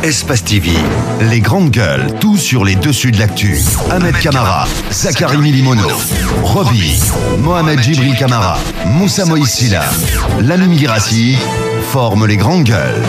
Espace TV, les grandes gueules, tout sur les dessus de l'actu. Ahmed Camara, Zachary Milimono, Roby, Mohamed Djibril Camara, Moussa Moïse Silla, Lamine Guirassi forment les grandes gueules.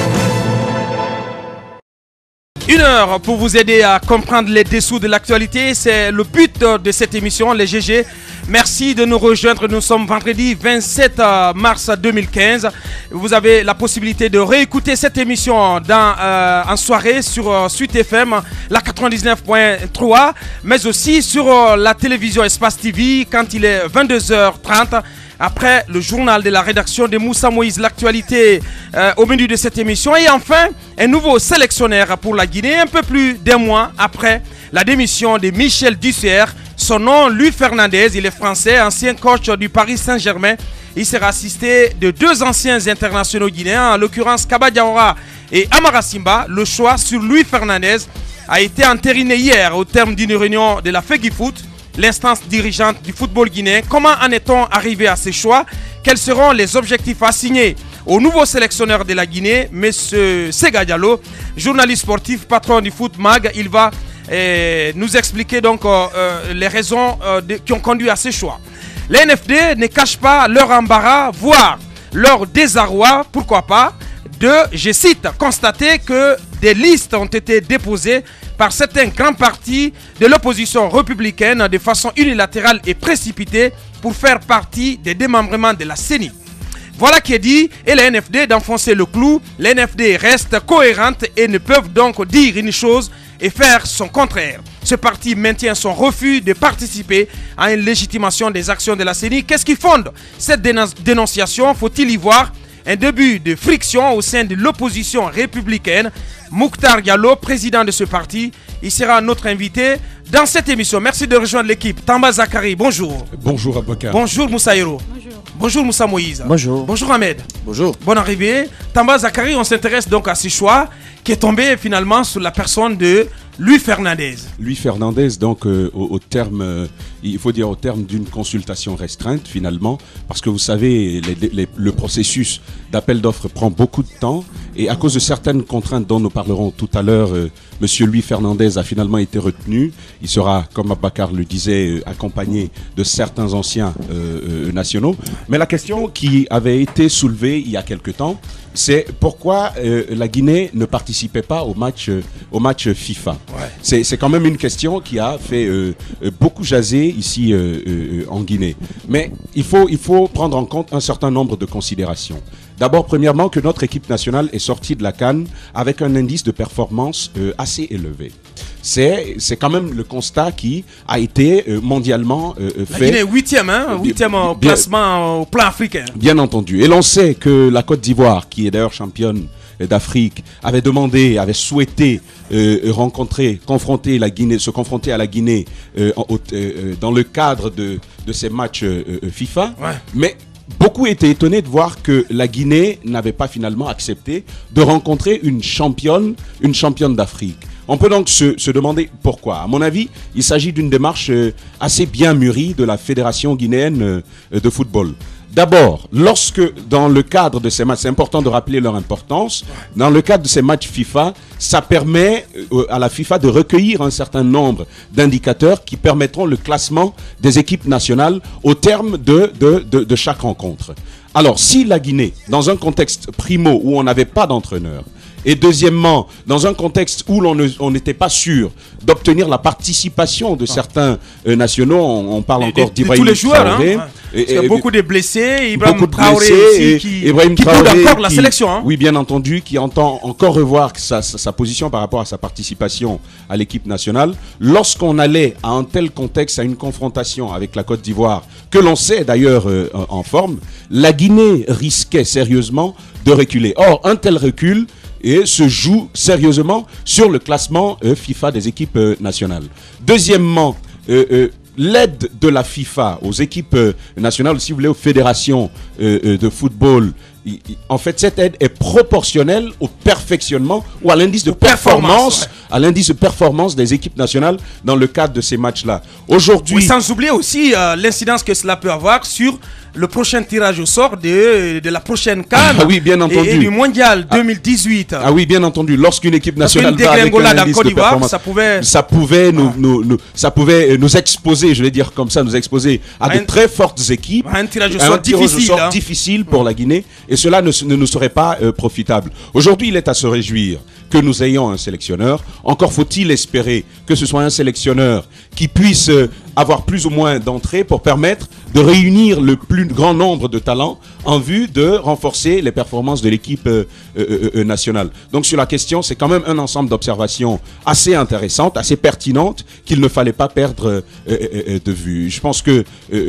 1 heure pour vous aider à comprendre les dessous de l'actualité, c'est le but de cette émission, les GG. Merci de nous rejoindre, nous sommes vendredi 27 mars 2015. Vous avez la possibilité de réécouter cette émission en soirée sur Suite FM, la 99.3, mais aussi sur la télévision Espace TV quand il est 22h30. Après le journal de la rédaction de Moussa Moïse, l'actualité au menu de cette émission. Et enfin, un nouveau sélectionneur pour la Guinée, un peu plus d'un mois après la démission de Michel Dusser. Son nom, Louis Fernandez, il est français, ancien coach du Paris Saint-Germain. Il sera assisté de 2 anciens internationaux guinéens, en l'occurrence Kaba Diawara et Amara Simba. Le choix sur Louis Fernandez a été entériné hier au terme d'une réunion de la FEGIFOOT, l'instance dirigeante du football guinéen. Comment en est-on arrivé à ces choix? Quels seront les objectifs assignés au nouveau sélectionneur de la Guinée, M. Sega Diallo, journaliste sportif, patron du Foot Mag? Il va nous expliquer donc les raisons qui ont conduit à ces choix. Les NFD ne cachent pas leur embarras, voire leur désarroi, pourquoi pas, de, je cite, constater que des listes ont été déposées par certains grands partis de l'opposition républicaine de façon unilatérale et précipitée pour faire partie des démembrements de la CENI. Voilà qui est dit, et les NFD d'enfoncer le clou. Les NFD restent cohérentes et ne peuvent donc dire une chose et faire son contraire. Ce parti maintient son refus de participer à une légitimation des actions de la CENI. Qu'est-ce qui fonde cette dénonciation? Faut-il y voir un début de friction au sein de l'opposition républicaine? Mouktar Diallo, président de ce parti, il sera notre invité dans cette émission. Merci de rejoindre l'équipe. Tamba Zachary, bonjour. Bonjour Aboubacar. Bonjour Moussa Hiro. Bonjour. Bonjour Moussa Moïse. Bonjour. Bonjour Ahmed. Bonjour. Bonne arrivée. Tamba Zachary, on s'intéresse donc à ce choix qui est tombé finalement sur la personne de Louis Fernandez. Louis Fernandez, donc au terme, il faut dire au terme d'une consultation restreinte finalement, parce que vous savez, le processus d'appel d'offres prend beaucoup de temps, et à cause de certaines contraintes dont nous parlerons tout à l'heure, Monsieur Louis Fernandez a finalement été retenu. Il sera, comme Aboubacar le disait, accompagné de certains anciens nationaux. Mais la question qui avait été soulevée il y a quelque temps, c'est pourquoi la Guinée ne participait pas au match FIFA. Ouais. C'est quand même une question qui a fait beaucoup jaser ici en Guinée. Mais il faut prendre en compte un certain nombre de considérations. D'abord, premièrement, que notre équipe nationale est sortie de la CAN avec un indice de performance assez élevé. C'est quand même le constat qui a été mondialement fait. La Guinée est 8e, hein, 8e placement au plan africain. Bien entendu. Et l'on sait que la Côte d'Ivoire, qui est d'ailleurs championne d'Afrique, avait souhaité confronter la Guinée, se confronter à la Guinée dans le cadre de ces matchs FIFA. Ouais. Mais beaucoup étaient étonnés de voir que la Guinée n'avait pas finalement accepté de rencontrer une championne d'Afrique. On peut donc se demander pourquoi. À mon avis, il s'agit d'une démarche assez bien mûrie de la Fédération guinéenne de football. D'abord, lorsque dans le cadre de ces matchs, c'est important de rappeler leur importance, dans le cadre de ces matchs FIFA, ça permet à la FIFA de recueillir un certain nombre d'indicateurs qui permettront le classement des équipes nationales au terme de chaque rencontre. Alors, si la Guinée, dans un contexte primo où on n'avait pas d'entraîneur, et deuxièmement, dans un contexte où on n'était pas sûr d'obtenir la participation de certains nationaux, on parle encore d'Ibrahim Traoré. Tous les joueurs, hein. Il y a beaucoup de blessés, Ibrahim Traoré aussi, qui boude encore la sélection. Hein. Oui, bien entendu, qui entend encore revoir sa position par rapport à sa participation à l'équipe nationale. Lorsqu'on allait à un tel contexte, à une confrontation avec la Côte d'Ivoire, que l'on sait d'ailleurs en forme, la Guinée risquait sérieusement de reculer. Or, un tel recul se joue sérieusement sur le classement FIFA des équipes nationales. Deuxièmement, l'aide de la FIFA aux équipes nationales, si vous voulez, aux fédérations de football, en fait, cette aide est proportionnelle au perfectionnement ou à l'indice de performance, à l'indice de performance des équipes nationales dans le cadre de ces matchs-là. Aujourd'hui, sans oublier aussi l'incidence que cela peut avoir sur le prochain tirage au sort de la prochaine CAN oui, bien entendu. Et du mondial 2018. Ah oui, bien entendu. Lorsqu'une équipe nationale va avec un indice de performance, ça pouvait nous exposer, je vais dire comme ça, nous exposer à de très fortes équipes. Un tirage au sort difficile pour la Guinée, et cela ne nous serait pas profitable. Aujourd'hui, il est à se réjouir que nous ayons un sélectionneur. Encore faut-il espérer que ce soit un sélectionneur qui puisse avoir plus ou moins d'entrées pour permettre de réunir le plus grand nombre de talents en vue de renforcer les performances de l'équipe nationale. Donc sur la question, c'est quand même un ensemble d'observations assez intéressantes, assez pertinentes, qu'il ne fallait pas perdre de vue. Je pense que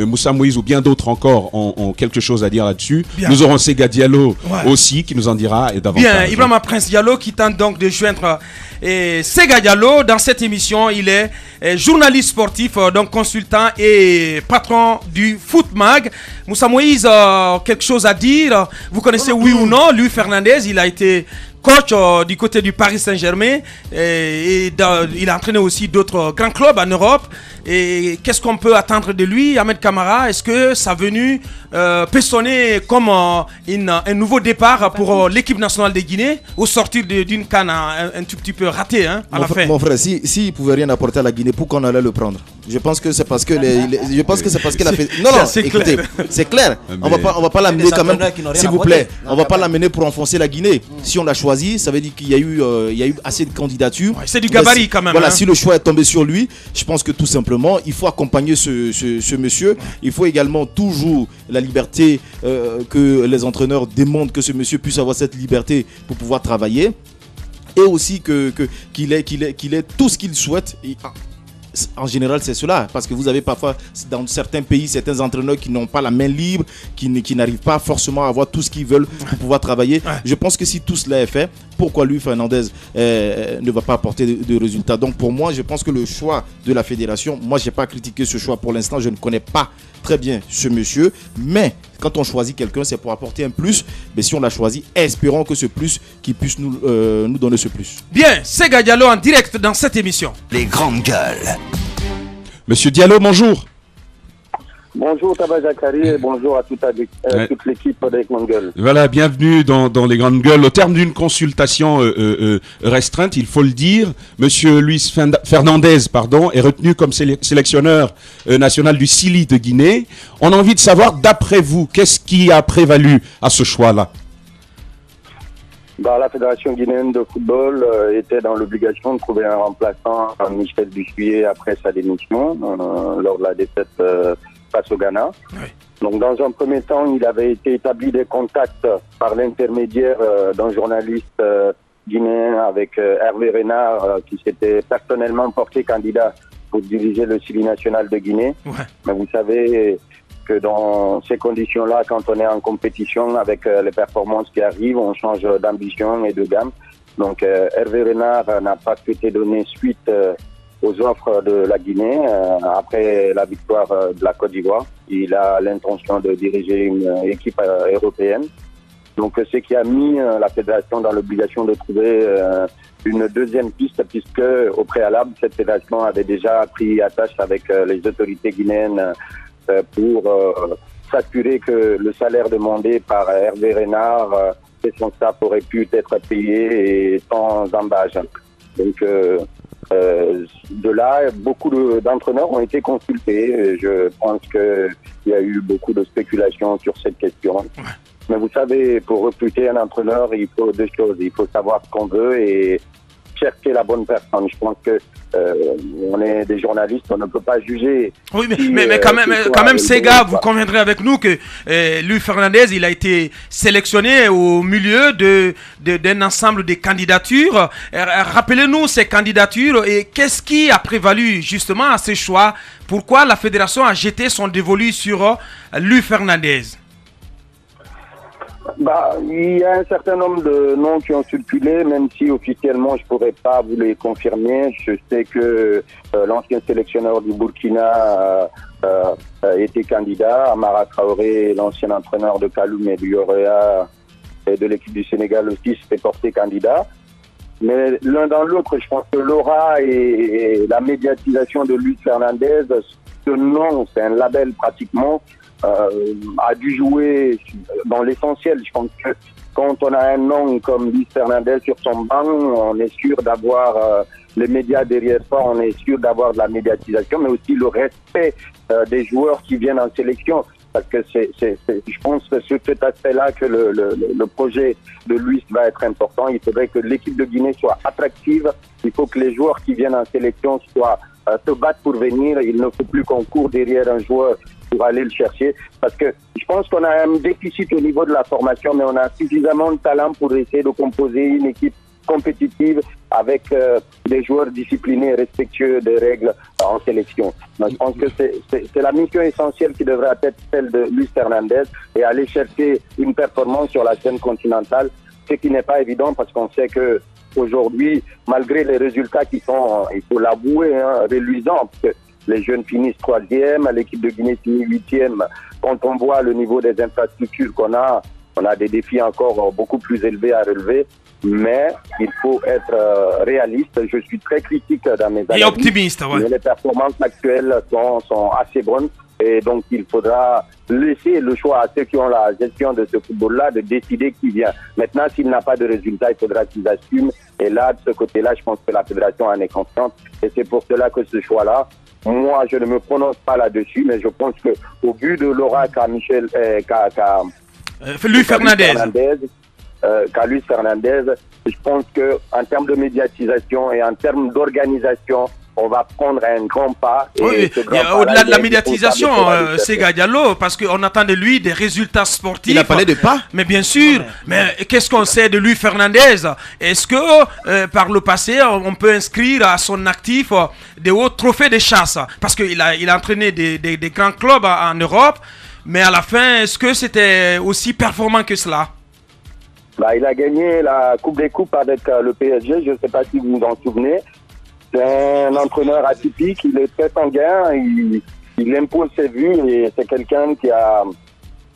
Moussa Moïse ou bien d'autres encore ont quelque chose à dire là-dessus. Nous aurons Sega Diallo aussi qui nous en dira davantage. Bien, Ibrahima Prince Diallo qui tente donc de joindre Sega Diallo dans cette émission. Il est journaliste sportif, donc consultant et patron du Foot Mag. Moussa Moïse, quelque chose à dire? Vous connaissez oui ou non Louis Fernandez? Il a été coach du côté du Paris Saint-Germain et il a entraîné aussi d'autres grands clubs en Europe. Et qu'est-ce qu'on peut attendre de lui, Ahmed Camara? Est-ce que ça a venu peut sonner comme un nouveau départ pour l'équipe nationale de Guinée au sortir d'une CAN un tout petit peu ratée à la fin? Mon frère, s'il ne pouvait rien apporter à la Guinée, pourquoi on allait le prendre? Je pense que c'est parce que je pense que c'est parce qu'il a fait. Non, écoutez, c'est clair. On va pas l'amener quand même, s'il vous plaît. On va pas l'amener pour enfoncer la Guinée. Si on l'a choisi, ça veut dire qu'il y a eu assez de candidatures. C'est du gabarit quand même. Voilà, si le choix est tombé sur lui, je pense que tout simplement, il faut accompagner ce monsieur. Il faut également toujours la liberté que les entraîneurs demandent que ce monsieur puisse avoir cette liberté pour pouvoir travailler. Et aussi qu'il ait tout ce qu'il souhaite. En général, c'est cela. Parce que vous avez parfois, dans certains pays, certains entraîneurs qui n'ont pas la main libre, qui n'arrivent pas forcément à avoir tout ce qu'ils veulent pour pouvoir travailler. Je pense que si tout cela est fait, pourquoi Louis Fernandez ne va pas apporter de résultats? Donc pour moi, je pense que le choix de la fédération, moi, je n'ai pas critiqué ce choix pour l'instant. Je ne connais pas très bien ce monsieur. Mais quand on choisit quelqu'un, c'est pour apporter un plus. Mais si on l'a choisi, espérons que ce plus, qu'il puisse nous donner ce plus. Bien, Sega Diallo en direct dans cette émission. Les grandes gueules. Monsieur Diallo, bonjour. Bonjour Taba Zakari et bonjour à toute l'équipe des Grandes Gueules. Voilà, bienvenue dans les Grandes Gueules. Au terme d'une consultation restreinte, il faut le dire, Monsieur Luis Fernandez est retenu comme sélectionneur national du Sili de Guinée. On a envie de savoir, d'après vous, qu'est-ce qui a prévalu à ce choix-là? La Fédération guinéenne de football était dans l'obligation de trouver un remplaçant à Michel Bussier après sa démission lors de la défaite face au Ghana. Oui. Donc dans un premier temps, il avait été établi des contacts par l'intermédiaire d'un journaliste guinéen avec Hervé Renard qui s'était personnellement porté candidat pour diriger le Sili national de Guinée. Ouais. Mais vous savez que dans ces conditions-là, quand on est en compétition avec les performances qui arrivent, on change d'ambition et de gamme. Donc Hervé Renard n'a pas souhaité donner suite aux offres de la Guinée après la victoire de la Côte d'Ivoire. Il a l'intention de diriger une équipe européenne. Donc ce qui a mis la fédération dans l'obligation de trouver une deuxième piste, puisque au préalable, cette fédération avait déjà pris attache avec les autorités guinéennes pour s'assurer que le salaire demandé par Hervé Renard et son staff aurait pu être payé et sans embâge. Donc de là, beaucoup d'entraîneurs ont été consultés. Je pense qu'il y a eu beaucoup de spéculations sur cette question. Mais vous savez, pour recruter un entraîneur, il faut deux choses. Il faut savoir ce qu'on veut et chercher la bonne personne. Je pense que on est des journalistes, on ne peut pas juger. Oui, mais quand même, Sega, vous conviendrez avec nous que Louis Fernandez, il a été sélectionné au milieu d'un ensemble de candidatures. Rappelez-nous ces candidatures et qu'est-ce qui a prévalu justement à ces choix? Pourquoi la fédération a jeté son dévolu sur Louis Fernandez? Il y a un certain nombre de noms qui ont circulé, même si officiellement je ne pourrais pas vous les confirmer. Je sais que l'ancien sélectionneur du Burkina était candidat. Amara Traoré, l'ancien entraîneur de Kaloum et du Yorea et de l'équipe du Sénégal aussi, s'était porté candidat. Mais l'un dans l'autre, je pense que l'aura et la médiatisation de Luis Fernandez ce nom, c'est un label pratiquement, a dû jouer dans l'essentiel. Je pense que quand on a un nom comme Luis Fernandez sur son banc, on est sûr d'avoir les médias derrière soi, on est sûr d'avoir de la médiatisation, mais aussi le respect des joueurs qui viennent en sélection. Parce que je pense que sur cet aspect-là que le projet de Luis va être important. Il faudrait que l'équipe de Guinée soit attractive. Il faut que les joueurs qui viennent en sélection se battent pour venir. Il ne faut plus qu'on court derrière un joueur pour aller le chercher. Parce que je pense qu'on a un déficit au niveau de la formation, mais on a suffisamment de talent pour essayer de composer une équipe compétitive avec des joueurs disciplinés et respectueux des règles en sélection. Donc, je pense que c'est la mission essentielle qui devrait être celle de Luis Fernandez et aller chercher une performance sur la scène continentale, ce qui n'est pas évident parce qu'on sait que aujourd'hui, malgré les résultats qui sont, il faut l'avouer, reluisants, parce que les jeunes finissent 3e, l'équipe de Guinée finit 8e. Quand on voit le niveau des infrastructures qu'on a, on a des défis encore beaucoup plus élevés à relever. Mais il faut être réaliste. Je suis très critique dans mes analyses. Et optimiste, ouais. Mais les performances actuelles sont assez bonnes. Et donc, il faudra laisser le choix à ceux qui ont la gestion de ce football-là de décider qui vient. Maintenant, s'il n'a pas de résultat, il faudra qu'ils assument. Et là, de ce côté-là, je pense que la fédération en est consciente. Et c'est pour cela que ce choix-là, moi, je ne me prononce pas là-dessus, mais je pense qu'au vu de l'aura qu'a Luis Fernandez. Luis Fernandez, je pense qu'en termes de médiatisation et en termes d'organisation, on va prendre un grand pas. Oui, au-delà de la médiatisation, Sega Diallo, parce qu'on attend de lui des résultats sportifs. Il a parlé de pas. Mais bien sûr, mais qu'est-ce qu'on sait de Luis Fernandez? Est-ce que par le passé, on peut inscrire à son actif des hauts trophées de chasse? Parce qu'il a entraîné des grands clubs en Europe, mais à la fin, est-ce que c'était aussi performant que cela? Il a gagné la Coupe des Coupes avec le PSG, je ne sais pas si vous vous en souvenez. C'est un entraîneur atypique, il est très sanguin, il impose ses vues et c'est quelqu'un qui a,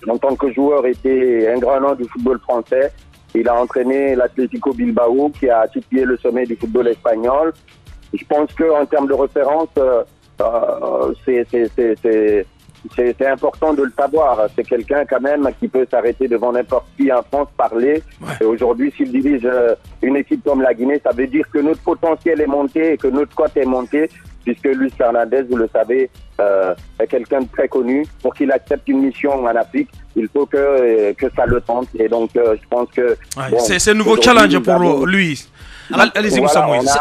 en tant que joueur, été un grand nom du football français. Il a entraîné l'Atlético Bilbao qui a titillé le sommet du football espagnol. Je pense qu'en termes de référence, c'est important de le savoir. C'est quelqu'un quand même qui peut s'arrêter devant n'importe qui en France, parler. Ouais. Et aujourd'hui, s'il dirige une équipe comme la Guinée, ça veut dire que notre potentiel est monté et que notre cote est montée, puisque Luis Fernandez, vous le savez, est quelqu'un de très connu. Pour qu'il accepte une mission en Afrique, il faut que ça le tente. Et donc, je pense que... Ouais, bon, c'est un nouveau challenge pour Luis. Allez-y, Moussa Moïse.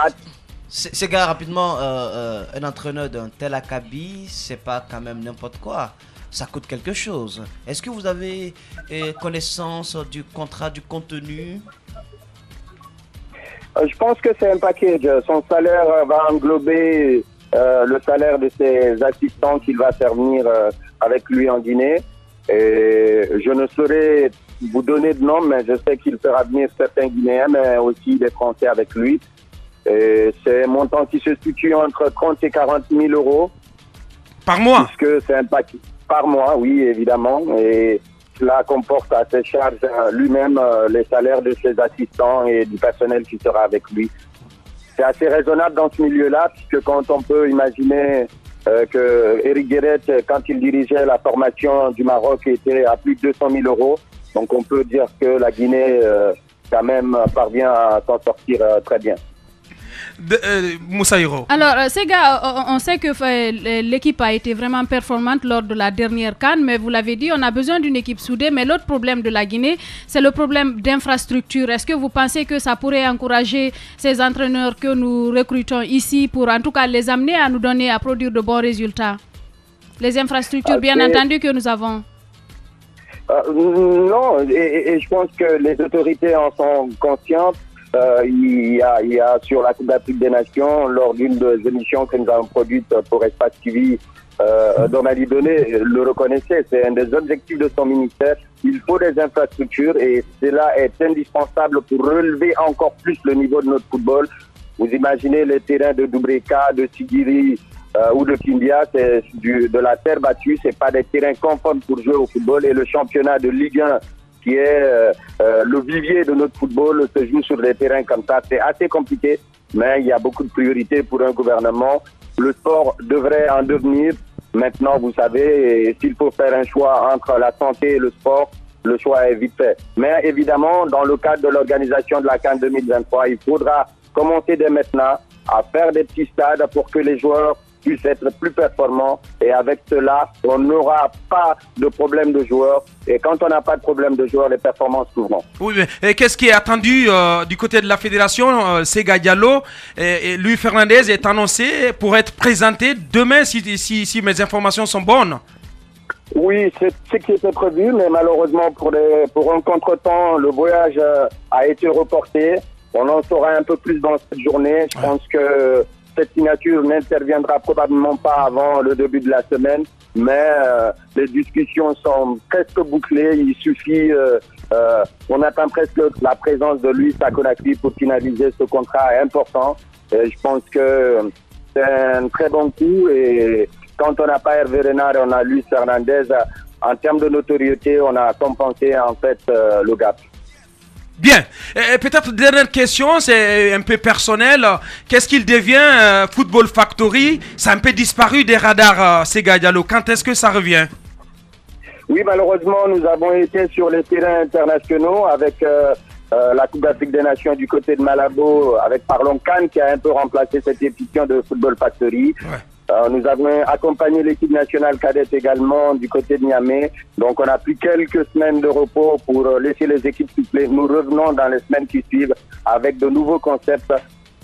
Ces gars, rapidement, un entraîneur d'un tel acabit, c'est pas quand même n'importe quoi. Ça coûte quelque chose. Est-ce que vous avez connaissance du contrat, du contenu? Je pense que c'est un package. Son salaire va englober le salaire de ses assistants qu'il va faire venir avec lui en Guinée. Et je ne saurais vous donner de nom, mais je sais qu'il fera venir certains Guinéens, mais aussi des Français avec lui. C'est un montant qui se situe entre 30 et 40 000 euros. Par mois? Puisque c'est un paquet. Par mois, oui, évidemment. Et cela comporte à ses charges lui-même les salaires de ses assistants et du personnel qui sera avec lui. C'est assez raisonnable dans ce milieu-là, puisque quand on peut imaginer que Eric Guéret, quand il dirigeait la formation du Maroc, était à plus de 200 000 euros. Donc on peut dire que la Guinée, quand même, parvient à s'en sortir très bien. Moussa Hiro. Alors, Sega, on sait que l'équipe a été vraiment performante lors de la dernière CAN, mais vous l'avez dit, on a besoin d'une équipe soudée. Mais l'autre problème de la Guinée, c'est le problème d'infrastructure. Est-ce que vous pensez que ça pourrait encourager ces entraîneurs que nous recrutons ici pour en tout cas les amener à produire de bons résultats? Les infrastructures, bien entendu, que nous avons. Non, et je pense que les autorités en sont conscientes. Il y a sur la Coupe d'Afrique des Nations, lors d'une des émissions que nous avons produites pour Espace TV, Domali Donné le reconnaissait, c'est un des objectifs de son ministère. Il faut des infrastructures et cela est indispensable pour relever encore plus le niveau de notre football. Vous imaginez les terrains de Doubreka, de Sigiri ou de Kindia, c'est de la terre battue, c'est pas des terrains conformes pour jouer au football. Et le championnat de Ligue 1, qui est le vivier de notre football, se joue sur des terrains comme ça. C'est assez compliqué, mais il y a beaucoup de priorités pour un gouvernement. Le sport devrait en devenir Maintenant, vous savez, s'il faut faire un choix entre la santé et le sport, le choix est vite fait. Mais évidemment, dans le cadre de l'organisation de la CAN 2023, il faudra commencer dès maintenant à faire des petits stades pour que les joueurs puissent être plus performants. Et avec cela, on n'aura pas de problème de joueurs. Et quand on n'a pas de problème de joueurs, les performances s'ouvrent. Oui, mais qu'est-ce qui est attendu du côté de la fédération? Sega Diallo et Louis Fernandez est annoncé pour être présenté demain, si mes informations sont bonnes. Oui, c'est ce qui était prévu, mais malheureusement pour un contretemps, le voyage a été reporté. On en saura un peu plus dans cette journée. Je pense que cette signature n'interviendra probablement pas avant le début de la semaine, mais les discussions sont presque bouclées. Il suffit, on attend presque la présence de Luis Sakonaki pour finaliser ce contrat important. Et je pense que c'est un très bon coup et quand on n'a pas Hervé Renard et on a Luis Fernandez, en termes de notoriété, on a compensé en fait le gap. Bien. Peut-être dernière question, c'est un peu personnel. Qu'est-ce qu'il devient Football Factory? Ça a un peu disparu des radars, Sega Diallo. Quand est-ce que ça revient? Oui, malheureusement, nous avons été sur les terrains internationaux avec la Coupe d'Afrique des Nations du côté de Malabo, avec Parlons Cannes qui a un peu remplacé cette édition de Football Factory. Ouais. Nous avons accompagné l'équipe nationale cadette également du côté de Niamey. Donc on a pris quelques semaines de repos pour laisser les équipes souffler. Nous revenons dans les semaines qui suivent avec de nouveaux concepts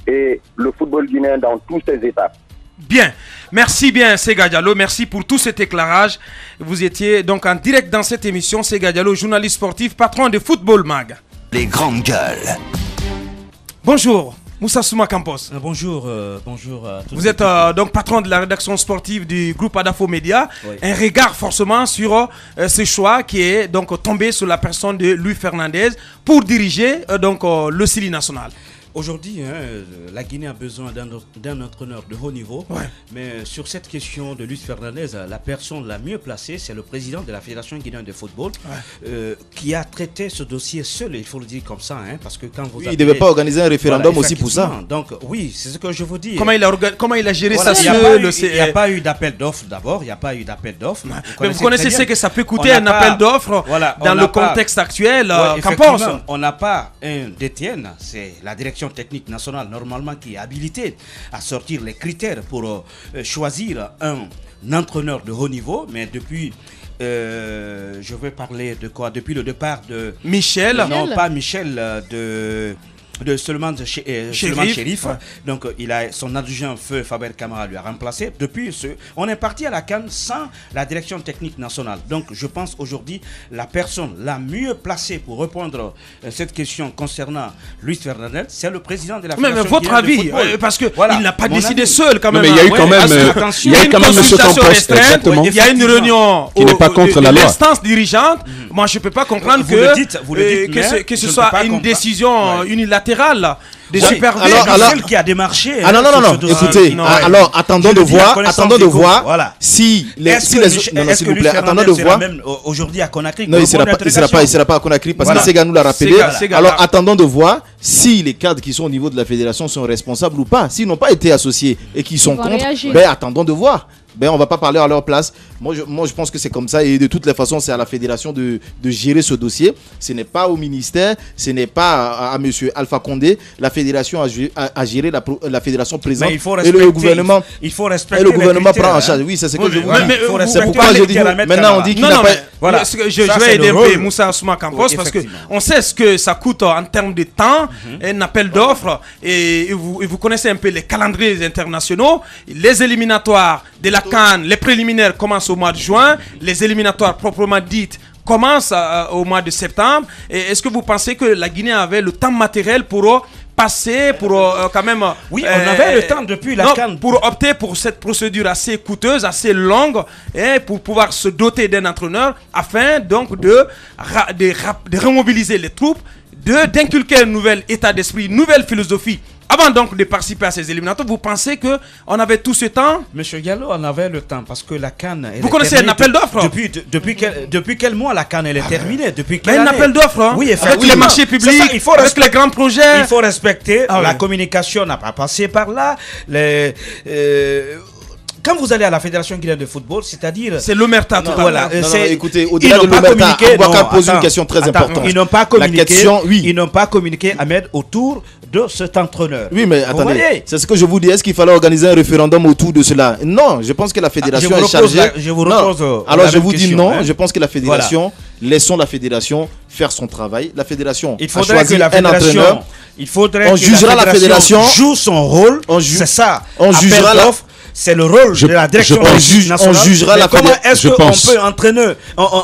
et le football guinéen dans tous ses étapes. Bien, merci bien Sega Diallo, merci pour tout cet éclairage. Vous étiez donc en direct dans cette émission. Sega Diallo, journaliste sportif, patron de Football Mag. Les grandes gueules. Bonjour. Moussa Souma Campos. Bonjour, bonjour à tous. Vous êtes donc patron de la rédaction sportive du groupe Adafo Média. Oui. Un regard forcément sur ce choix qui est donc tombé sur la personne de Louis Fernandez pour diriger donc le Sili national. Aujourd'hui, la Guinée a besoin d'un entraîneur de haut niveau. Ouais. Mais sur cette question de Luis Fernandez, la personne la mieux placée, c'est le président de la Fédération guinéenne de football, qui a traité ce dossier seul, il faut le dire comme ça. Parce que quand vous il ne devait pas organiser un référendum aussi pour ça. Donc oui, c'est ce que je vous dis. Comment il a géré ça seul? Il n'y a pas eu d'appel d'offre d'abord, il n'y a pas eu d'appel d'offre. Mais vous connaissez ce que ça peut coûter un appel d'offre dans le contexte actuel. On n'a pas un DTN, c'est la direction technique nationale normalement qui est habilitée à sortir les critères pour choisir un entraîneur de haut niveau, mais depuis je vais parler de quoi? Depuis le départ de Michel, non pas Michel, de Suleiman Chérif. Ouais. Donc il a son adjoint feu Faber Camara lui a remplacé. Depuis on est parti à la CAN sans la direction technique nationale. Donc je pense aujourd'hui la personne la mieux placée pour répondre à cette question concernant Luis Fernandez, c'est le président de la Fédération. Mais votre avis, parce que voilà, il n'a pas décidé seul quand même. Non, mais il y a eu quand même, il y a quand même Monsieur Campos, exactement. Il y a une réunion qui n'est pas contre la loi. L'instance dirigeante. Moi je peux pas comprendre que ce soit une décision unilatérale des superviseurs. Alors, celle qui a démarché. Ah non, écoutez, alors attendons de voir si est-ce que Luis Fernandez sera même aujourd'hui à Conakry? Non, il ne sera pas à Conakry parce que Sega nous l'a rappelé. Alors attendons de voir si les cadres qui sont au niveau de la fédération sont responsables ou pas. S'ils n'ont pas été associés et qu'ils sont contre, attendons de voir. On va pas parler à leur place. Moi, je pense que c'est comme ça. Et de toutes les façons, c'est à la fédération de gérer ce dossier. Ce n'est pas au ministère, ce n'est pas à monsieur Alpha Condé. La fédération a géré la fédération présente. Mais il faut respecter, et le gouvernement, respecter le gouvernement prend en charge. Oui, c'est ce que je vous dis. C'est pourquoi je dis. Maintenant, on dit qu'il n'a pas. Voilà. Je vais aider un peu Moussa Souma Campos parce qu'on sait ce que ça coûte en termes de temps, un appel d'offres. Et vous connaissez un peu les calendriers internationaux, les éliminatoires de la CAN, les préliminaires commencent au mois de juin, les éliminatoires proprement dites commencent au mois de septembre. Et est-ce que vous pensez que la Guinée avait le temps matériel pour passer, pour quand même... Oui, on avait le temps depuis la CAN. Pour opter pour cette procédure assez coûteuse, assez longue, et pour pouvoir se doter d'un entraîneur, afin donc de remobiliser les troupes, d'inculquer un nouvel état d'esprit, une nouvelle philosophie. Avant donc de participer à ces éliminatoires, vous pensez qu'on avait tout ce temps? Monsieur Gallo, on avait le temps parce que la CAN... Vous connaissez un appel d'offres? Depuis quel mois la CAN elle est terminée? Depuis quelle année? Un appel d'offres, oui, avec les marchés publics, avec les grands projets. Il faut respecter, la communication n'a pas passé par là. quand vous allez à la Fédération guinéenne de football, c'est-à-dire... C'est l'Omerta. Voilà, écoutez, au-delà de l'Omerta, Boubacar pose une question très importante. Ils n'ont pas communiqué, la question, ils n'ont pas communiqué, Ahmed, autour de cet entraîneur. Oui, mais attendez, c'est ce que je vous dis. Est-ce qu'il fallait organiser un référendum autour de cela? Non, je pense que la fédération est chargée. Je vous repose. Alors je vous dis non, je pense que la fédération, laissons la fédération faire son travail. La fédération a choisi un entraîneur. Il faudrait on jugera la fédération joue son rôle. C'est ça. On jugera c'est le rôle de la direction nationale. On jugera la fédération. Comment est-ce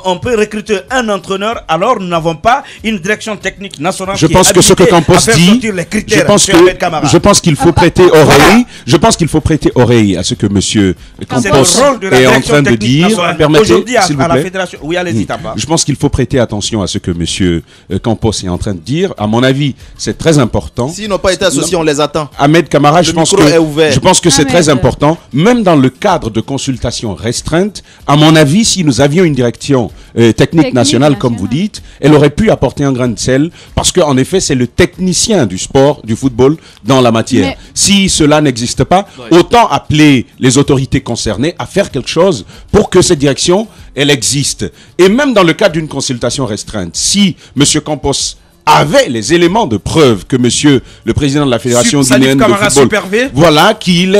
qu'on peut recruter un entraîneur alors nous n'avons pas une direction technique nationale? Je pense que ce que Campos dit, je pense qu'il faut prêter oreille. Je pense qu'il faut prêter oreille à ce que Monsieur Campos est en train de dire. Permettez, s'il vous plaît. Oui, allez-y, Tapa. Je pense qu'il faut prêter attention à ce que Monsieur Campos est en train de dire. À mon avis, c'est très important. S'ils n'ont pas été associés, on les attend. Ahmed Camara, je pense que c'est très important. Même dans le cadre de consultations restreintes, à mon avis, si nous avions une direction technique nationale, comme vous dites, elle aurait pu apporter un grain de sel, parce qu'en effet, c'est le technicien du sport, du football, dans la matière. Si cela n'existe pas, autant appeler les autorités concernées à faire quelque chose pour que cette direction, elle existe. Et même dans le cadre d'une consultation restreinte, si M. Campos avait les éléments de preuve que monsieur le président de la Fédération guinéenne de football, voilà, qu'il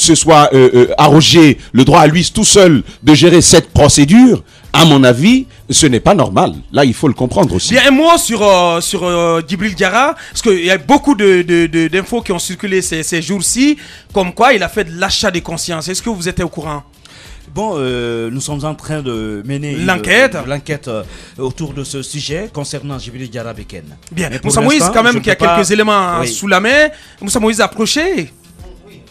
se soit arrogé le droit à lui tout seul de gérer cette procédure, à mon avis, ce n'est pas normal. Là, il faut le comprendre aussi. Bien, un mot sur Djibril Diarra, parce qu'il y a beaucoup d'infos qui ont circulé ces jours-ci, comme quoi il a fait de l'achat des consciences. Est-ce que vous êtes au courant? Bon, nous sommes en train de mener l'enquête autour de ce sujet concernant Djibril Diarra Beken. Bien, Moussa Moïse, quand même, qui a quelques éléments sous la main. Moussa Moïse, approchez. Oui.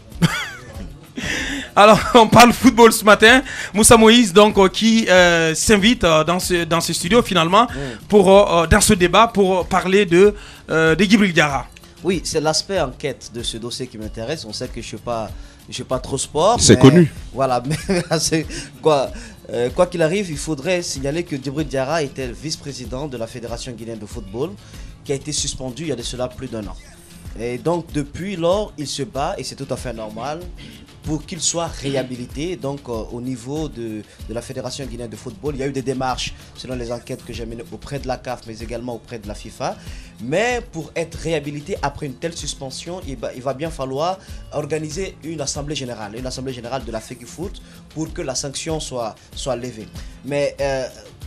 Alors, on parle football ce matin. Moussa Moïse, donc, qui s'invite dans ce studio, finalement, dans ce débat, pour parler de Djibril Diarra. Oui, c'est l'aspect enquête de ce dossier qui m'intéresse. On sait que je suis pas trop sport. C'est connu. Voilà, mais quoi qu'il arrive, il faudrait signaler que Djibril Diarra était le vice-président de la Fédération guinéenne de football, qui a été suspendu il y a de cela plus d'1 an. Et donc depuis lors, il se bat, et c'est tout à fait normal, pour qu'il soit réhabilité. Donc au niveau de la Fédération guinéenne de football, il y a eu des démarches selon les enquêtes que j'ai menées auprès de la CAF, mais également auprès de la FIFA. Mais pour être réhabilité après une telle suspension, il va bien falloir organiser une assemblée générale de la FEGIFOOT pour que la sanction soit levée. Mais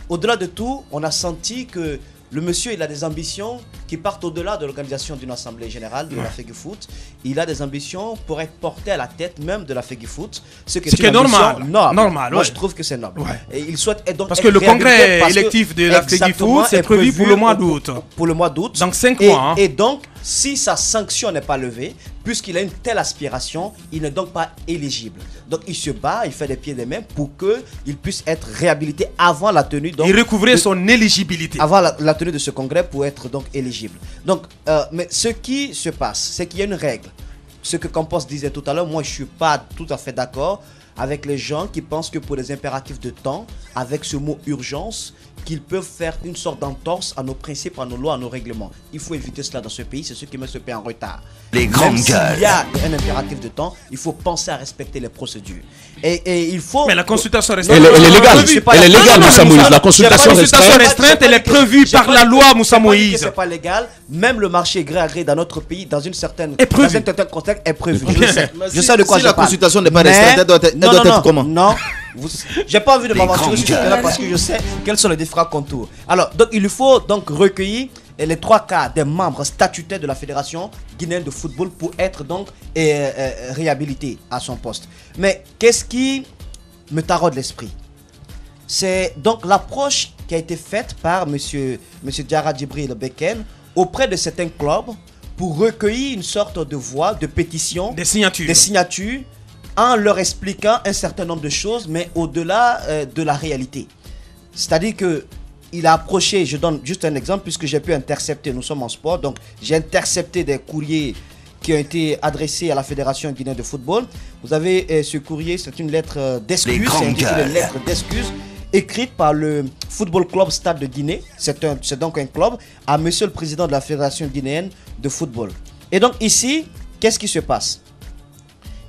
au-delà de tout, on a senti que le monsieur, il a des ambitions qui partent au-delà de l'organisation d'une assemblée générale de la FEGIFOOT. Il a des ambitions pour être porté à la tête même de la FEGIFOOT. Ce qui est normal. Moi, je trouve que c'est normal. Ouais. Et il souhaite donc parce que le congrès électif de la FEGIFOOT, c'est prévu pour le mois d'août. Pour le mois d'août. Donc 5 mois. Et donc, si sa sanction n'est pas levée, puisqu'il a une telle aspiration, il n'est donc pas éligible. Donc il se bat, il fait des pieds et des mains pour qu'il puisse être réhabilité avant la tenue. Donc, et recouvrer son éligibilité. Avant la tenue de ce congrès pour être donc éligible. Donc, mais ce qui se passe, c'est qu'il y a une règle. Ce que Campos disait tout à l'heure, moi je ne suis pas tout à fait d'accord avec les gens qui pensent que pour des impératifs de temps, avec ce mot urgence, qu'ils peuvent faire une sorte d'entorse à nos principes, à nos lois, à nos règlements. Il faut éviter cela dans ce pays, c'est ce qui met ce pays en retard. Les grandes gueules. S'il y a un impératif de temps, il faut penser à respecter les procédures. Et il faut... Mais la consultation restreinte... Elle est légale. Elle est légale, Moussa Moïse. La consultation restreinte, elle est prévue par la loi, Moussa Moïse. C'est pas légal. Même le marché gré à gré dans notre pays, dans une certaine contexte, est prévu. Je sais de quoi je parle. Si la consultation n'est pas restreinte, elle doit être comment? Non. J'ai pas envie de m'aventurer sur ce là parce que je sais quels sont les différents contours. Alors, donc il lui faut donc recueillir les 3/4 des membres statutaires de la Fédération guinéenne de football pour être donc réhabilité à son poste. Mais qu'est-ce qui me taraude l'esprit? C'est donc l'approche qui a été faite par monsieur Diarra Djibril Beken auprès de certains clubs pour recueillir une sorte de voix, de pétition, des signatures, en leur expliquant un certain nombre de choses, mais au-delà de la réalité. C'est-à-dire qu'il a approché, je donne juste un exemple, puisque j'ai pu intercepter, nous sommes en sport, donc j'ai intercepté des courriers qui ont été adressés à la Fédération guinéenne de football. Vous avez ce courrier, c'est une lettre d'excuse, c'est une lettre d'excuse écrite par le Football Club Stade de Guinée, c'est donc un club, à monsieur le président de la Fédération guinéenne de football. Et donc ici, qu'est-ce qui se passe?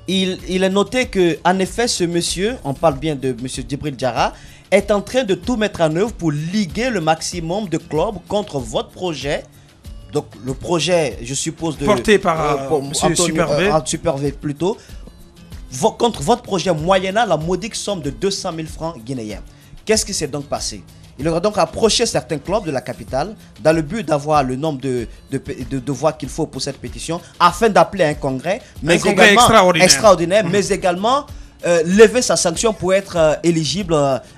il est noté que, en effet, ce monsieur, on parle bien de monsieur Djibril Diarra, est en train de tout mettre en œuvre pour liguer le maximum de clubs contre votre projet. Donc, le projet, je suppose, porté par monsieur Super V. Super V plutôt, contre votre projet moyennant la modique somme de 200 000 francs guinéens. Qu'est-ce qui s'est donc passé? Il aura donc approché certains clubs de la capitale dans le but d'avoir le nombre de voix qu'il faut pour cette pétition afin d'appeler un congrès, mais également extraordinaire, mais également lever sa sanction pour être éligible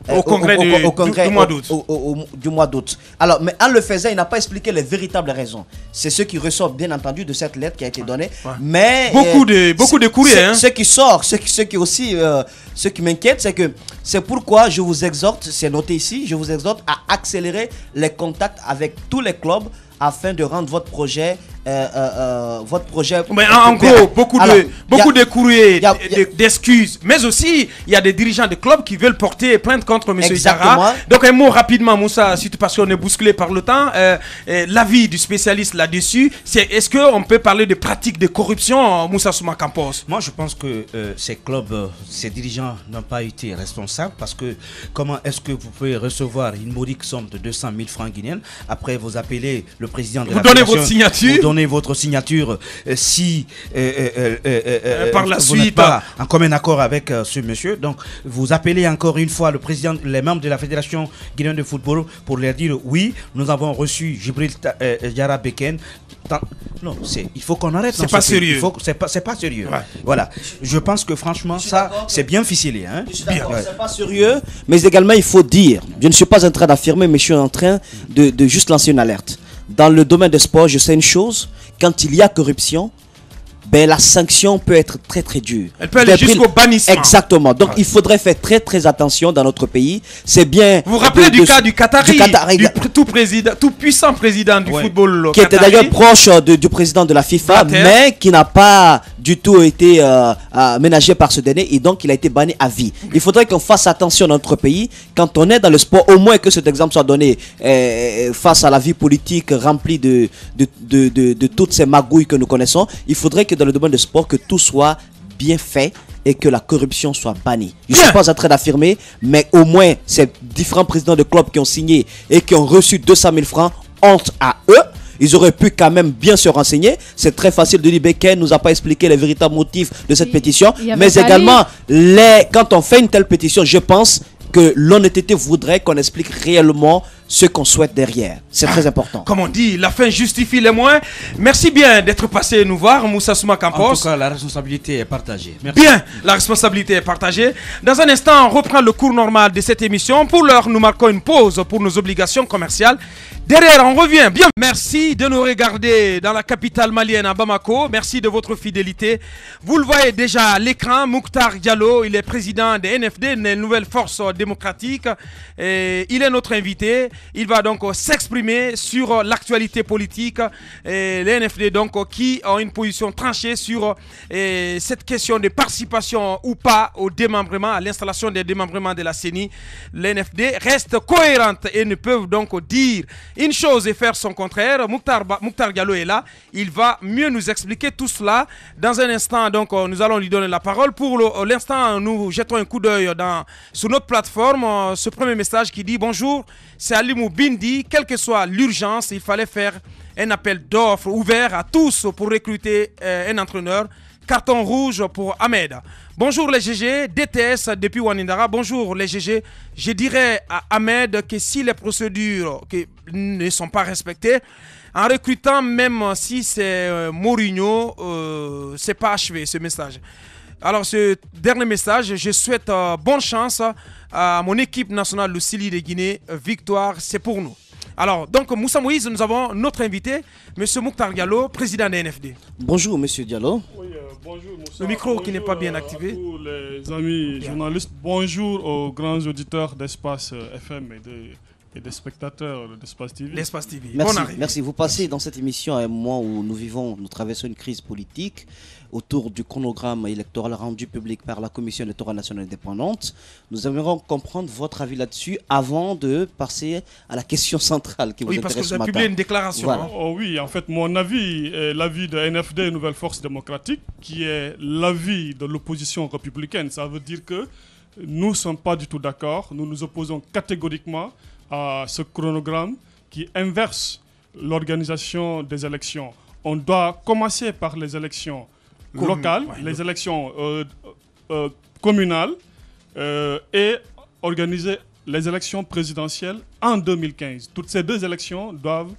au congrès du mois d'août. Alors, mais en le faisant, il n'a pas expliqué les véritables raisons. C'est ce qui ressort bien entendu de cette lettre qui a été donnée. Ouais. Mais beaucoup de courriers. Ce qui sort, ce qui m'inquiète, c'est que c'est pourquoi je vous exhorte, c'est noté ici, je vous exhorte à accélérer les contacts avec tous les clubs afin de rendre votre projet mais en gros, beaucoup de courriers, d'excuses, mais aussi il y a des dirigeants de clubs qui veulent porter plainte contre M. Diarra. Donc un mot rapidement, Moussa, parce qu'on est bousculé par le temps, l'avis du spécialiste là-dessus, c'est est-ce qu'on peut parler de pratiques de corruption, Moussa Souma Campos? Moi je pense que ces clubs, ces dirigeants n'ont pas été responsables, parce que comment est-ce que vous pouvez recevoir une modique somme de 200 000 francs guinéens, après vous appelez le président de la fédération, votre signature, vous donnez votre signature si par la vous suite n'êtes pas en commun accord avec ce monsieur. Donc vous appelez encore une fois le président, les membres de la fédération guinéenne de football pour leur dire oui, nous avons reçu Djibril Diarra Beken. Non, il faut qu'on arrête. C'est pas sérieux. C'est pas sérieux. Ouais. Voilà. Je pense que franchement ça c'est bien ficelé. Hein? Je suis d'accord, c'est pas sérieux, mais également il faut dire, je ne suis pas en train d'affirmer, mais je suis en train de juste lancer une alerte. Dans le domaine des sports, je sais une chose, quand il y a corruption, ben, la sanction peut être très très dure. Elle peut aller jusqu'au bannissement. Exactement. Donc il faudrait faire très très attention dans notre pays. C'est bien. Vous vous rappelez du cas du Qatari, tout puissant président du football qui était d'ailleurs proche du président de la FIFA, mais qui n'a pas du tout été ménagé par ce dernier, et donc il a été banni à vie. Il faudrait qu'on fasse attention dans notre pays quand on est dans le sport, au moins que cet exemple soit donné face à la vie politique remplie de toutes ces magouilles que nous connaissons. Il faudrait que dans le domaine du sport, que tout soit bien fait et que la corruption soit bannie. Je ne suis pas en train d'affirmer, mais au moins ces différents présidents de clubs qui ont signé et qui ont reçu 200 000 francs, honte à eux. Ils auraient pu quand même bien se renseigner. C'est très facile de dire Beken nous a pas expliqué les véritables motifs de cette pétition. Mais également, quand on fait une telle pétition, je pense que l'honnêteté voudrait qu'on explique réellement ce qu'on souhaite derrière. C'est très important. Comme on dit, la fin justifie les moyens. Merci bien d'être passé nous voir, Moussa Souma Campos. En tout cas, la responsabilité est partagée. Merci. Bien, la responsabilité est partagée. Dans un instant, on reprend le cours normal de cette émission. Pour l'heure, nous marquons une pause pour nos obligations commerciales. Derrière, on revient. Bien. Merci de nous regarder dans la capitale malienne à Bamako. Merci de votre fidélité. Vous le voyez déjà à l'écran, Mouktar Diallo, il est président des NFD, les Nouvelles Forces Démocratiques. Et il est notre invité. Il va donc s'exprimer sur l'actualité politique. Et les NFD donc qui ont une position tranchée sur cette question de participation ou pas au démembrement, à l'installation des démembrements de la CENI. Les NFD restent cohérentes et ne peuvent donc dire une chose et faire son contraire. Mouktar Diallo est là. Il va mieux nous expliquer tout cela. Dans un instant, donc, nous allons lui donner la parole. Pour l'instant, nous jetons un coup d'œil sur notre plateforme. Ce premier message qui dit « Bonjour, c'est Alimou Bindi. Quelle que soit l'urgence, il fallait faire un appel d'offres ouvert à tous pour recruter un entraîneur. Carton rouge pour Ahmed. Bonjour les GG, DTS depuis Wanindara. Bonjour les GG. Je dirais à Ahmed que si les procédures ne sont pas respectées, en recrutant, même si c'est Mourinho, c'est pas achevé ce message. Alors ce dernier message, je souhaite bonne chance à mon équipe nationale, le Sili de Guinée. Victoire, c'est pour nous. Alors, donc, Moussa Moïse, nous avons notre invité, M. Mouktar Diallo, président des NFD. Bonjour, M. Diallo. Oui, bonjour, Moussa. Le micro qui n'est pas bien activé. Bonjour les amis journalistes. Bonjour aux grands auditeurs d'Espace FM et de et des spectateurs d'Espace TV. L'Espace TV. Merci, Bonne arrivée. merci. Vous passez dans cette émission à un moment où nous traversons une crise politique autour du chronogramme électoral rendu public par la Commission électorale nationale indépendante. Nous aimerions comprendre votre avis là-dessus avant de passer à la question centrale qui vous Oui, parce que intéresse vous ce avez matin. publié une déclaration. Voilà. hein. Oh oui, en fait, mon avis est l'avis de NFD, Nouvelle Force Démocratique, qui est l'avis de l'opposition républicaine. Ça veut dire que nous ne sommes pas du tout d'accord. Nous nous opposons catégoriquement à ce chronogramme qui inverse l'organisation des élections. On doit commencer par les élections locales, les élections communales et organiser les élections présidentielles en 2015. Toutes ces deux élections doivent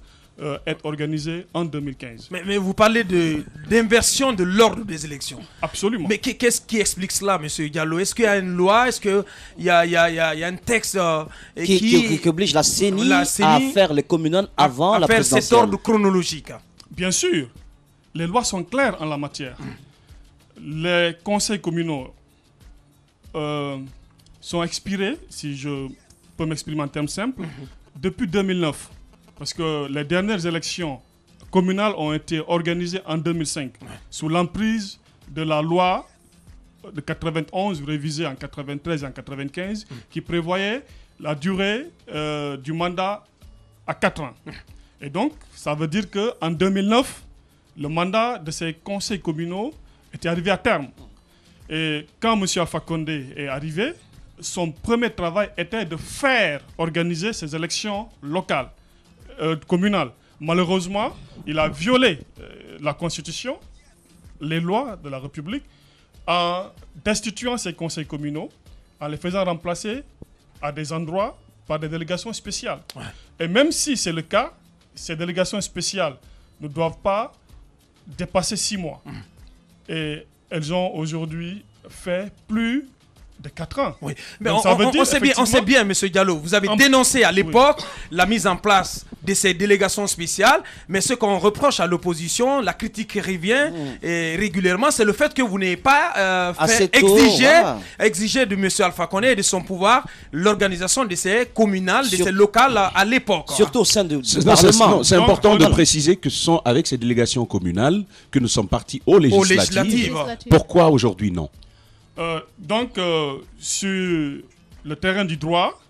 être organisées en 2015. Mais vous parlez d'inversion de l'ordre des élections. Absolument. Mais qu'est-ce qui explique cela, M. Diallo? Est-ce qu'il y a une loi? Est-ce qu'il y a un texte qui oblige la CENI à faire les communales avant la présidentielle? À faire cet ordre chronologique. Bien sûr. Les lois sont claires en la matière. Les conseils communaux sont expirés, si je peux m'exprimer en termes simples, depuis 2009. Parce que les dernières élections communales ont été organisées en 2005, sous l'emprise de la loi de 91, révisée en 93 et en 95, qui prévoyait la durée du mandat à 4 ans. Et donc, ça veut dire qu'en 2009, le mandat de ces conseils communaux était arrivé à terme. Et quand M. Alpha Condé est arrivé, son premier travail était de faire organiser ces élections locales, communales. Malheureusement, il a violé la Constitution, les lois de la République, en destituant ces conseils communaux, en les faisant remplacer à des endroits par des délégations spéciales. Et même si c'est le cas, ces délégations spéciales ne doivent pas dépasser 6 mois. Et elles ont aujourd'hui fait plus de 4 ans. Oui. Mais donc, on sait bien, M. Diallo, vous avez dénoncé à l'époque la mise en place de ces délégations spéciales, mais ce qu'on reproche à l'opposition, la critique qui revient régulièrement, c'est le fait que vous n'ayez pas exigé de M. Alpha Condé et de son pouvoir l'organisation de ces communales, de ces locales à l'époque. Surtout au sein du Parlement. C'est important de préciser que ce sont avec ces délégations communales que nous sommes partis aux législatives. Pourquoi aujourd'hui non? Sur le terrain du droit,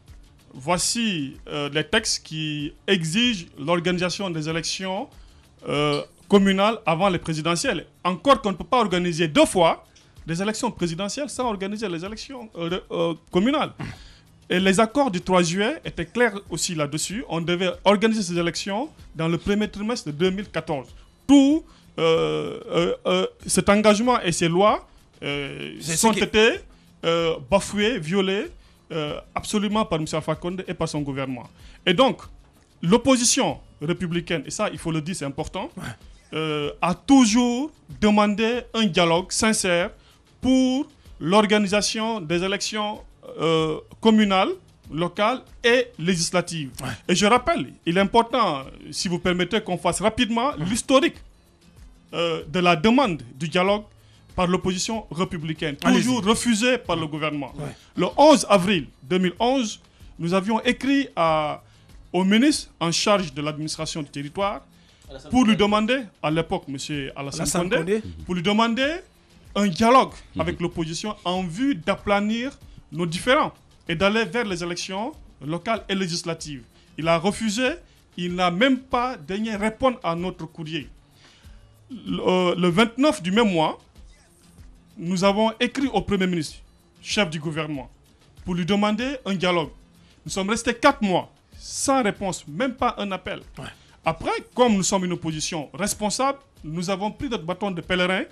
voici les textes qui exigent l'organisation des élections communales avant les présidentielles. Encore qu'on ne peut pas organiser 2 fois des élections présidentielles sans organiser les élections communales. Et les accords du 3 juillet étaient clairs aussi là-dessus. On devait organiser ces élections dans le premier trimestre de 2014. Tout cet engagement et ces lois ont été bafoués, violés absolument par M. Alpha Condé et par son gouvernement. Et donc, l'opposition républicaine, et ça il faut le dire, c'est important, a toujours demandé un dialogue sincère pour l'organisation des élections communales, locales et législatives. Et je rappelle, il est important, si vous permettez, qu'on fasse rapidement l'historique de la demande du dialogue par l'opposition républicaine, toujours refusée par le gouvernement. Le 11 avril 2011, nous avions écrit au ministre en charge de l'administration du territoire pour lui demander, à l'époque, M. Alassane Condé, pour lui demander un dialogue avec l'opposition en vue d'aplanir nos différends et d'aller vers les élections locales et législatives. Il a refusé, il n'a même pas daigné répondre à notre courrier. Le 29 du même mois, nous avons écrit au Premier ministre, chef du gouvernement, pour lui demander un dialogue. Nous sommes restés 4 mois sans réponse, même pas un appel. Après, comme nous sommes une opposition responsable, nous avons pris notre bâton de pèlerin.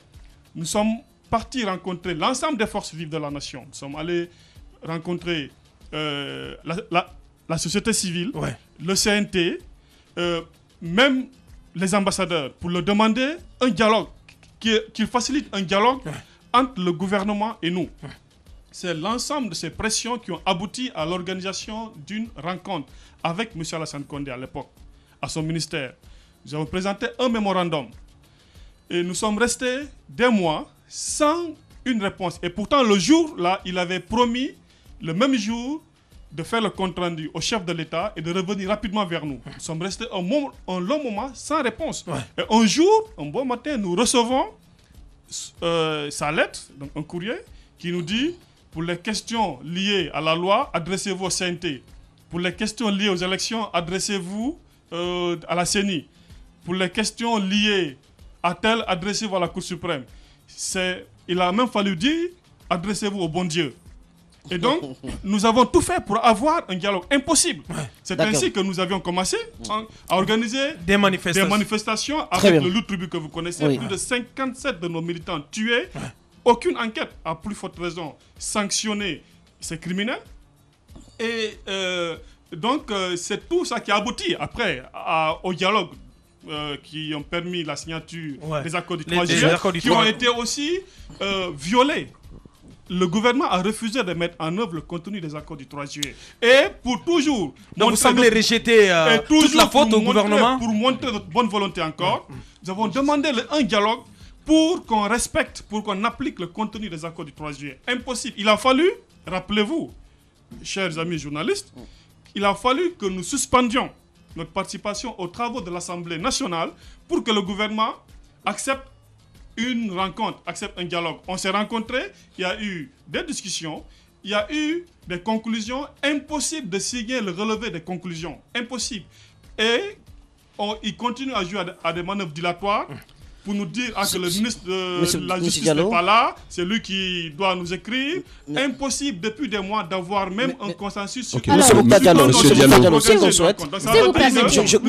Nous sommes partis rencontrer l'ensemble des forces vives de la nation. Nous sommes allés rencontrer la société civile, le CNT, même les ambassadeurs, pour leur demander un dialogue, qu'ils facilitent un dialogue entre le gouvernement et nous. C'est l'ensemble de ces pressions qui ont abouti à l'organisation d'une rencontre avec M. Alassane Condé à l'époque, à son ministère. Nous avons présenté un mémorandum et nous sommes restés des mois sans une réponse. Et pourtant, le jour-là, il avait promis, le même jour, de faire le compte rendu au chef de l'État et de revenir rapidement vers nous. Nous sommes restés un long moment sans réponse. Et un jour, un bon matin, nous recevons sa lettre, donc un courrier, qui nous dit, pour les questions liées à la loi, adressez-vous au CNT. Pour les questions liées aux élections, adressez-vous à la CENI. Pour les questions liées à tel, adressez-vous à la Cour suprême. Il a même fallu dire, adressez-vous au bon Dieu. Et donc, nous avons tout fait pour avoir un dialogue impossible. C'est ainsi que nous avions commencé à organiser des manifestations avec le loup tribu que vous connaissez. Plus de 57 de nos militants tués. Aucune enquête, à plus forte raison, sanctionné ces criminels. Et donc, c'est tout ça qui a abouti après au dialogue qui ont permis la signature des accords du 3 juillet, qui ont été aussi violés. Le gouvernement a refusé de mettre en œuvre le contenu des accords du 3 juillet. Et pour toujours... Donc vous semblez rejeter toute la faute au gouvernement. Pour montrer notre bonne volonté encore, nous avons demandé un dialogue pour qu'on respecte, pour qu'on applique le contenu des accords du 3 juillet. Impossible. Il a fallu, rappelez-vous, chers amis journalistes, il a fallu que nous suspendions notre participation aux travaux de l'Assemblée nationale pour que le gouvernement accepte une rencontre, accepte un dialogue. On s'est rencontrés, il y a eu des discussions, il y a eu des conclusions. Impossible de signer le relevé des conclusions. Impossible. Et il continue à jouer à des manœuvres dilatoires pour nous dire que le ministre de la Justice n'est pas là, c'est lui qui doit nous écrire. Impossible depuis des mois d'avoir même un consensus sur Monsieur Diallo, nous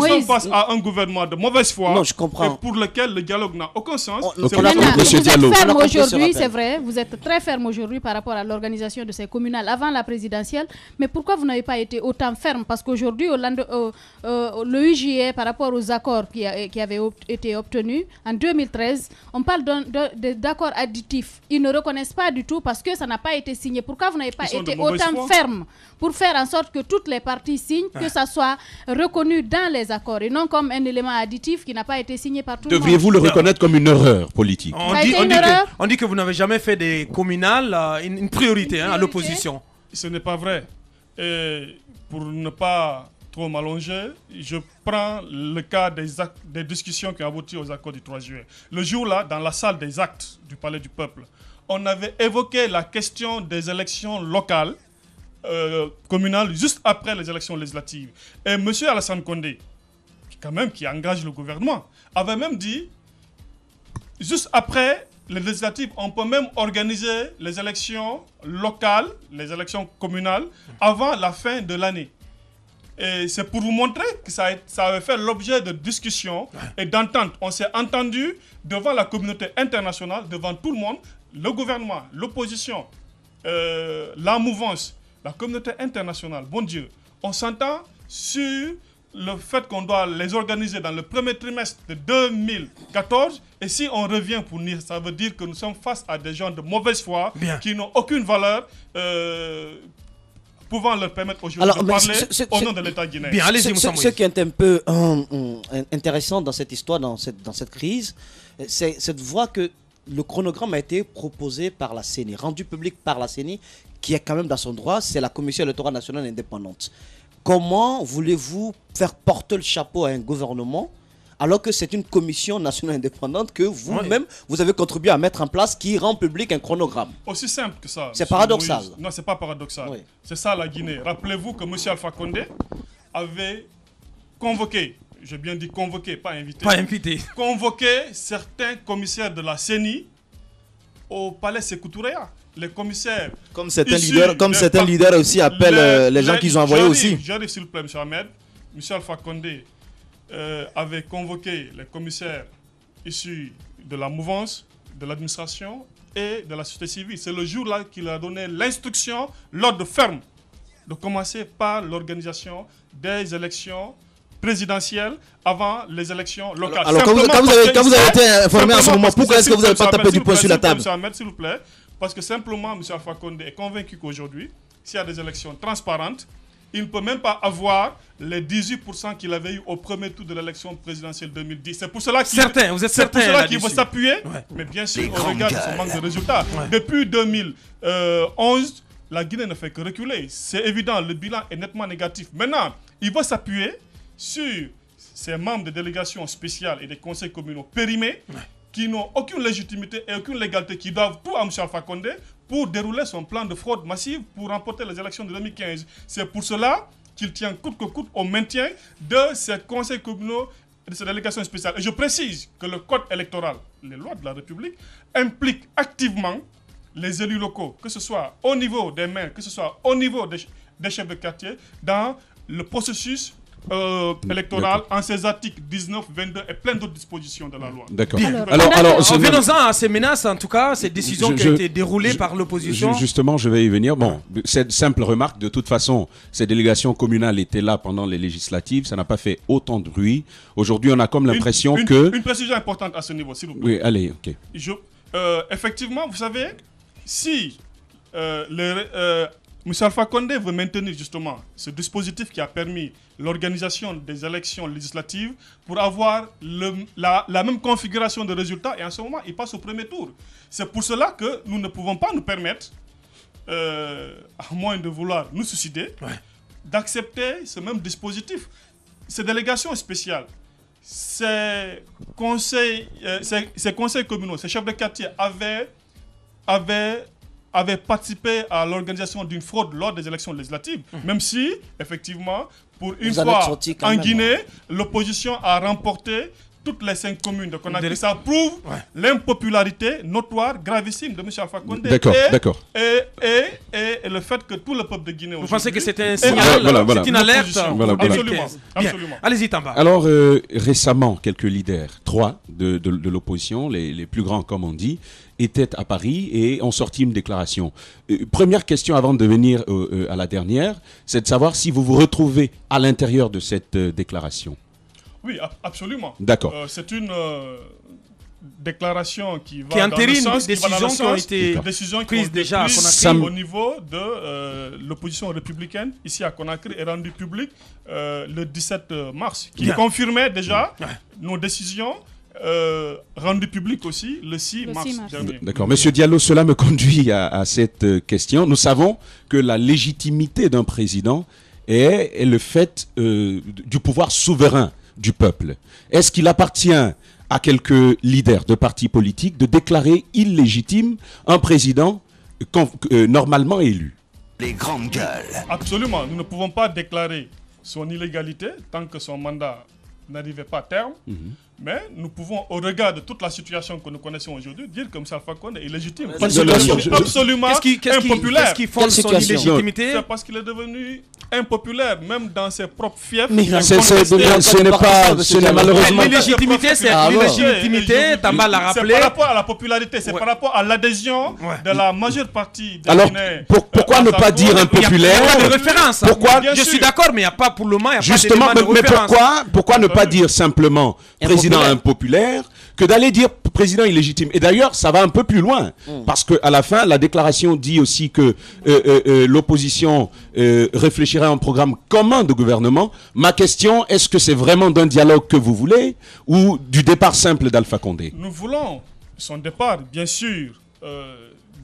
sommes face à un gouvernement de mauvaise foi et pour lequel le dialogue n'a aucun sens. Vous êtes ferme aujourd'hui, c'est vrai, vous êtes très ferme aujourd'hui par rapport à l'organisation de ces communales avant la présidentielle, mais pourquoi vous n'avez pas été autant ferme? Parce qu'aujourd'hui, le 8 juillet, par rapport aux accords qui avaient été obtenus en 2013, on parle d'accords additifs. Ils ne reconnaissent pas du tout parce que ça n'a pas été signé. Pourquoi vous n'avez pas été autant ferme pour faire en sorte que toutes les parties signent, que ça soit reconnu dans les accords et non comme un élément additif qui n'a pas été signé par tout le monde? Devriez-vous le reconnaître comme une erreur politique? On dit que vous n'avez jamais fait des communales une priorité à l'opposition. Ce n'est pas vrai. Et pour ne pas trop m'allonger, je prends le cas des discussions qui ont abouti aux accords du 3 juillet. Le jour-là, dans la salle des actes du Palais du Peuple, on avait évoqué la question des élections locales, communales, juste après les élections législatives. Et M. Alassane Condé, qui engage le gouvernement, avait même dit, juste après les législatives, on peut même organiser les élections locales, les élections communales, avant la fin de l'année. Et c'est pour vous montrer que ça avait fait l'objet de discussions et d'ententes. On s'est entendu devant la communauté internationale, devant tout le monde, le gouvernement, l'opposition, la mouvance, la communauté internationale. Bon Dieu, on s'entend sur le fait qu'on doit les organiser dans le premier trimestre de 2014. Et si on revient pour nier, ça veut dire que nous sommes face à des gens de mauvaise foi qui n'ont aucune valeur pouvant leur permettre aujourd'hui de parler au nom de l'État guinéen. Bien, allez-y, ce qui est un peu intéressant dans cette histoire, dans cette crise, c'est de voir que le chronogramme a été proposé par la CENI, rendu public par la CENI, qui est quand même dans son droit, c'est la Commission électorale nationale indépendante. Comment voulez-vous faire porter le chapeau à un gouvernement alors que c'est une commission nationale indépendante que vous-même, vous avez contribué à mettre en place qui rend public un chronogramme? Aussi simple que ça. C'est paradoxal. Non, c'est pas paradoxal. Oui. C'est ça la Guinée. Rappelez-vous que M. Alpha Condé avait convoqué, j'ai bien dit convoqué, pas invité. Pas invité. Convoqué certains commissaires de la CENI au palais Sékou Touré. Les commissaires. Comme certains leaders aussi appellent les gens qu'ils ont envoyés aussi. J'arrive s'il vous plaît, M. Ahmed. M. Alpha Condé avait convoqué les commissaires issus de la mouvance, de l'administration et de la société civile. C'est le jour-là qu'il a donné l'instruction, l'ordre ferme, de commencer par l'organisation des élections présidentielles avant les élections locales. Alors quand vous avez été informé en ce moment, pourquoi est-ce que vous n'avez pas tapé du poing sur la table? S'il vous plaît, parce que simplement M. Alpha Condé est convaincu qu'aujourd'hui, s'il y a des élections transparentes, il ne peut même pas avoir les 18% qu'il avait eu au premier tour de l'élection présidentielle 2010. C'est pour cela qu'il veut s'appuyer, mais bien sûr, on regarde son manque de résultats. Depuis 2011, la Guinée ne fait que reculer. C'est évident, le bilan est nettement négatif. Maintenant, il va s'appuyer sur ces membres de délégations spéciales et des conseils communaux périmés qui n'ont aucune légitimité et aucune légalité, qui doivent tout à M. Alpha Condé pour dérouler son plan de fraude massive pour remporter les élections de 2015. C'est pour cela qu'il tient coûte que coûte au maintien de ces conseils communaux et de ces délégations spéciales. Et je précise que le code électoral, les lois de la République, impliquent activement les élus locaux, que ce soit au niveau des maires, que ce soit au niveau des chefs de quartier, dans le processus électoral en ses articles 19, 22 et plein d'autres dispositions de la loi. D'accord. Alors, revenons-en à ces menaces, en tout cas, ces décisions qui ont été déroulées par l'opposition. Justement, je vais y venir. Bon, cette simple remarque, de toute façon, ces délégations communales étaient là pendant les législatives, ça n'a pas fait autant de bruit. Aujourd'hui, on a comme l'impression que... Une précision importante à ce niveau, s'il vous plaît. Oui, allez, ok. Effectivement, vous savez, si M. Alpha Condé veut maintenir justement ce dispositif qui a permis l'organisation des élections législatives pour avoir la même configuration de résultats, et en ce moment, il passe au premier tour. C'est pour cela que nous ne pouvons pas nous permettre, à moins de vouloir nous suicider, d'accepter ce même dispositif. Ces délégations spéciales, ces conseils communaux, ces chefs de quartier avaient participé à l'organisation d'une fraude lors des élections législatives, même si, effectivement, pour une fois en Guinée, l'opposition a remporté toutes les 5 communes de Conakry. Ça prouve l'impopularité notoire, gravissime de M. Alpha Condé. D'accord. Et le fait que tout le peuple de Guinée... Vous pensez que c'était un signal, c'est une alerte? Absolument. Allez-y, Tamba. Alors, récemment, quelques leaders, 3 de l'opposition, les plus grands comme on dit, étaient à Paris et ont sorti une déclaration. Première question avant de venir à la dernière, c'est de savoir si vous vous retrouvez à l'intérieur de cette déclaration. Oui, absolument. D'accord. C'est une déclaration qui va dans le sens, décisions qui ont été prises déjà à Conakry au niveau de l'opposition républicaine ici à Conakry et rendue publique le 17 mars, qui confirmait déjà nos décisions rendues publiques aussi le 6 mars dernier. D'accord. Monsieur Diallo, cela me conduit à cette question. Nous savons que la légitimité d'un président est le fait du pouvoir souverain du peuple. Est-ce qu'il appartient à quelques leaders de partis politiques de déclarer illégitime un président normalement élu? Les grandes gueules. Absolument. Nous ne pouvons pas déclarer son illégalité tant que son mandat n'arrivait pas à terme. Mais nous pouvons, au regard de toute la situation que nous connaissons aujourd'hui, dire que M. Alpha Condé est légitime. Absolument impopulaire. Qu'est-ce qui fonde son illégitimité? C'est parce qu'il est devenu impopulaire, même dans ses propres fiefs. Ce n'est malheureusement... L'illégitimité, c'est l'illégitimité, Tamba l'a rappelé. C'est par rapport à la popularité, c'est par rapport à l'adhésion de la majeure partie des Alors, Guinéens. pourquoi ne pas dire impopulaire? Il n'y a pas de référence. Je suis d'accord, mais il n'y a pas pour le moment, il n'y a pas d'élément de référence. Pourquoi ne pas dire simplement président impopulaire que d'aller dire président illégitime? Et d'ailleurs, ça va un peu plus loin, parce qu'à la fin, la déclaration dit aussi que l'opposition réfléchirait à un programme commun de gouvernement. Ma question, est-ce que c'est vraiment d'un dialogue que vous voulez ou du départ simple d'Alpha Condé? Nous voulons son départ, bien sûr,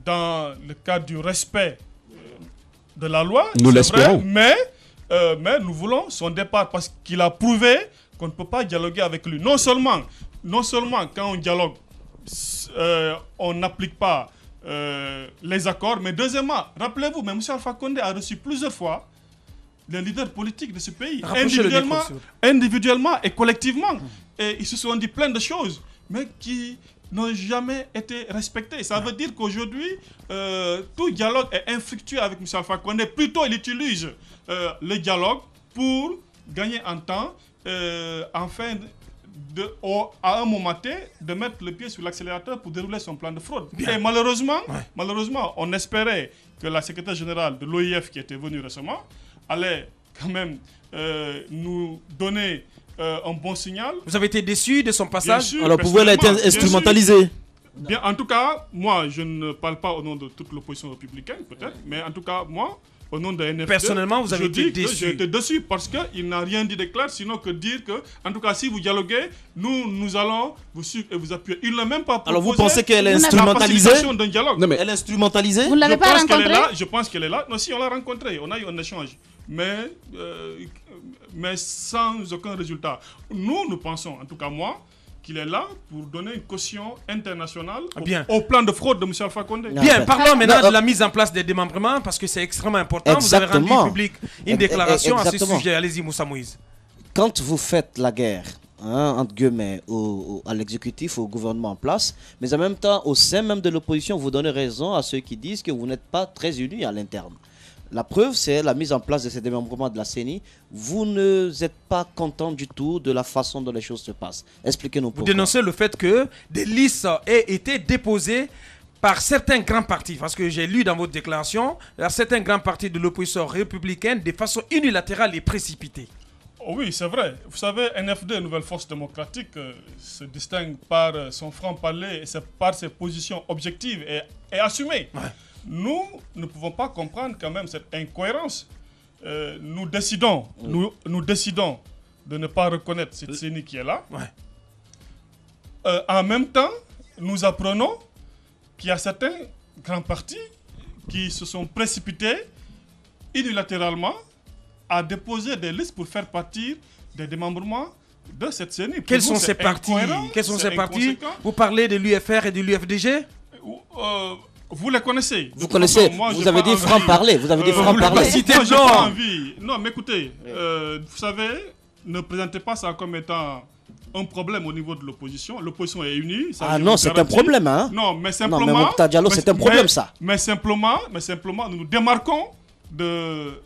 dans le cadre du respect de la loi. Nous l'espérons. Mais nous voulons son départ parce qu'il a prouvé qu'on ne peut pas dialoguer avec lui. Non seulement quand on dialogue, on n'applique pas les accords, mais deuxièmement, rappelez-vous, M. Alpha Condé a reçu plusieurs fois les leaders politiques de ce pays, individuellement et collectivement. Et ils se sont dit plein de choses, mais qui n'ont jamais été respectées. Ça veut dire qu'aujourd'hui, tout dialogue est infructueux avec M. Alpha Condé. Plutôt, il utilise le dialogue pour gagner en temps, afin à un moment T, de mettre le pied sur l'accélérateur pour dérouler son plan de fraude. Et malheureusement, on espérait que la secrétaire générale de l'OIF, qui était venue récemment, allait quand même nous donner un bon signal. Vous avez été déçu de son passage? Alors, pouvoir elle a été instrumentalisée. Bien, en tout cas, moi, je ne parle pas au nom de toute l'opposition républicaine, peut-être, mais en tout cas, moi, au nom de NFD. Personnellement, vous avez été déçu. J'ai été déçu parce qu'il n'a rien dit de clair, sinon que dire que, en tout cas, si vous dialoguez, nous allons vous suivre et vous appuyer. Il n'a même pas proposé. Alors vous pensez qu'elle est la instrumentalisée pacification d'un dialogue. Non, mais elle est instrumentalisée. Vous ne l'avez pas rencontrée? Je pense qu'elle est là. Non, si, on l'a rencontrée. On a eu un échange. Mais sans aucun résultat. Nous pensons, en tout cas moi, qu'il est là pour donner une caution internationale au plan de fraude de M. Alpha Condé. Bien, parlons maintenant de la mise en place des démembrements parce que c'est extrêmement important. Exactement. Vous avez rendu public une déclaration à ce Exactement. sujet. Allez-y, Moussa Moïse. Quand vous faites la guerre, entre guillemets, à l'exécutif, au gouvernement en place, mais en même temps, au sein même de l'opposition, vous donnez raison à ceux qui disent que vous n'êtes pas très unis à l'interne. La preuve, c'est la mise en place de ces démembrements de la CENI. Vous n'êtes pas content du tout de la façon dont les choses se passent. Expliquez-nous pourquoi. Vous dénoncez le fait que des listes aient été déposées par certains grands partis, parce que j'ai lu dans votre déclaration, certains grands partis de l'opposition républicaine de façon unilatérale et précipitée. Oh oui, c'est vrai. Vous savez, NFD, Nouvelle Force Démocratique, se distingue par son franc-parler et par ses positions objectives et assumées. Ouais. Nous ne pouvons pas comprendre quand même cette incohérence. Nous décidons de ne pas reconnaître cette CENI qui est là. Ouais. En même temps, nous apprenons qu'il y a certains grands partis qui se sont précipités unilatéralement à déposer des listes pour faire partie des démembrements de cette CENI. Quels sont ces partis? Vous parlez de l'UFR et de l'UFDG? Vous les connaissez. Vous connaissez. Vous avez dit franc-parler. Vous avez dit franc-parler. Non, mais écoutez, vous savez, ne présentez pas ça comme étant un problème au niveau de l'opposition. L'opposition est unie. Ah non, c'est un problème, hein. Non, mais simplement. Non, mais Mokhtar Diallo, c'est un problème, ça. Mais simplement, nous nous démarquons de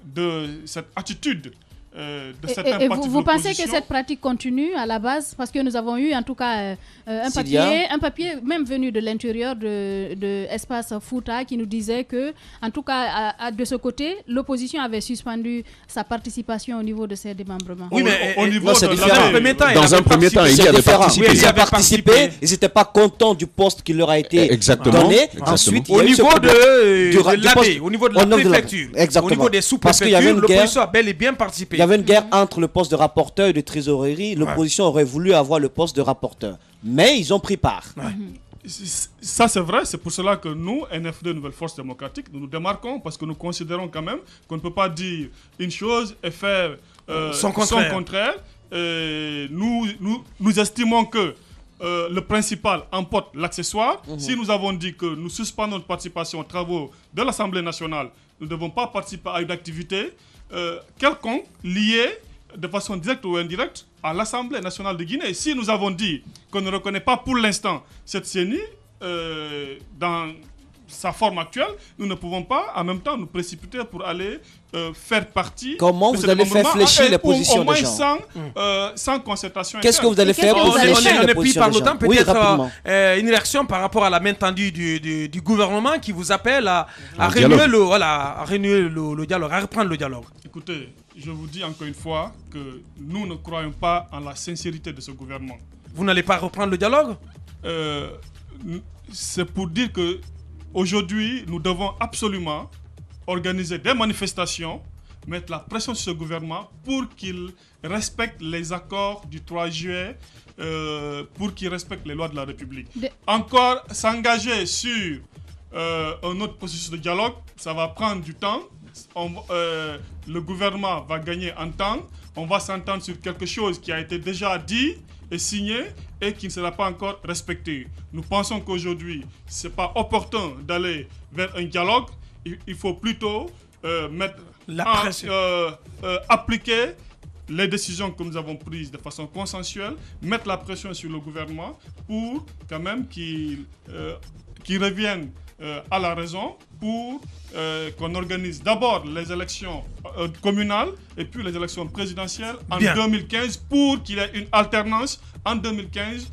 cette attitude. Vous pensez que cette pratique continue à la base? Parce que nous avons eu en tout cas un papier même venu de l'intérieur de Espace Fouta qui nous disait que, en tout cas de ce côté, l'opposition avait suspendu sa participation au niveau de ces démembrements. Oui, mais au niveau dans un premier temps, il y avait participé. Ils avaient participé, ils n'étaient pas contents du poste qui leur a été donné. Ensuite, au niveau de l'AD, au niveau de la préfecture, au niveau des sous-préfectures, l'opposition a bel et bien participé. Il y avait une guerre entre le poste de rapporteur et de trésorerie. L'opposition aurait voulu avoir le poste de rapporteur. Mais ils ont pris part. Ça, c'est vrai. C'est pour cela que nous, NFD, Nouvelle Force Démocratique, nous nous démarquons parce que nous considérons quand même qu'on ne peut pas dire une chose et faire son contraire. Nous estimons que le principal emporte l'accessoire. Si nous avons dit que nous suspendons notre participation aux travaux de l'Assemblée nationale, nous ne devons pas participer à une activité quelconque liée de façon directe ou indirecte à l'Assemblée nationale de Guinée. Si nous avons dit qu'on ne reconnaît pas pour l'instant cette CENI dans sa forme actuelle, nous ne pouvons pas en même temps nous précipiter pour aller faire partie. Comment vous allez faire fléchir les positions des gens sans concertation. Qu'est-ce que vous allez faire pour fléchir les positions des gens? Peut-être une réaction par rapport à la main tendue du gouvernement qui vous appelle à renouer le dialogue, à reprendre le dialogue. Écoutez, je vous dis encore une fois que nous ne croyons pas en la sincérité de ce gouvernement. Vous n'allez pas reprendre le dialogue? C'est pour dire que aujourd'hui, nous devons absolument organiser des manifestations, mettre la pression sur ce gouvernement pour qu'il respecte les accords du 3 juillet, pour qu'il respecte les lois de la République. Encore s'engager sur un autre processus de dialogue, ça va prendre du temps. Le gouvernement va gagner en temps. On va s'entendre sur quelque chose qui a été déjà dit et signé et qui ne sera pas encore respecté. Nous pensons qu'aujourd'hui, ce n'est pas opportun d'aller vers un dialogue. Il faut plutôt appliquer les décisions que nous avons prises de façon consensuelle, mettre la pression sur le gouvernement pour quand même qu'il revienne à la raison pour qu'on organise d'abord les élections communales et puis les élections présidentielles en 2015 pour qu'il y ait une alternance en 2015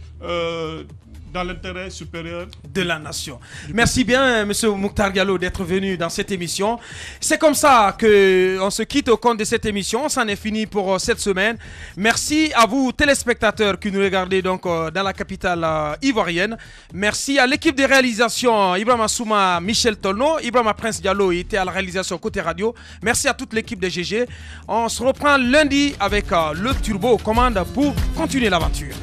dans l'intérêt supérieur de la nation. Merci bien, Monsieur Mokhtar Diallo, d'être venu dans cette émission. C'est comme ça qu'on se quitte au compte de cette émission. C'en est fini pour cette semaine. Merci à vous, téléspectateurs, qui nous regardez donc dans la capitale ivoirienne. Merci à l'équipe de réalisation, Ibrahima Souma, Michel Tolno. Ibrahima Prince Diallo était à la réalisation côté radio. Merci à toute l'équipe de GG. On se reprend lundi avec le Turbo aux commandes pour continuer l'aventure.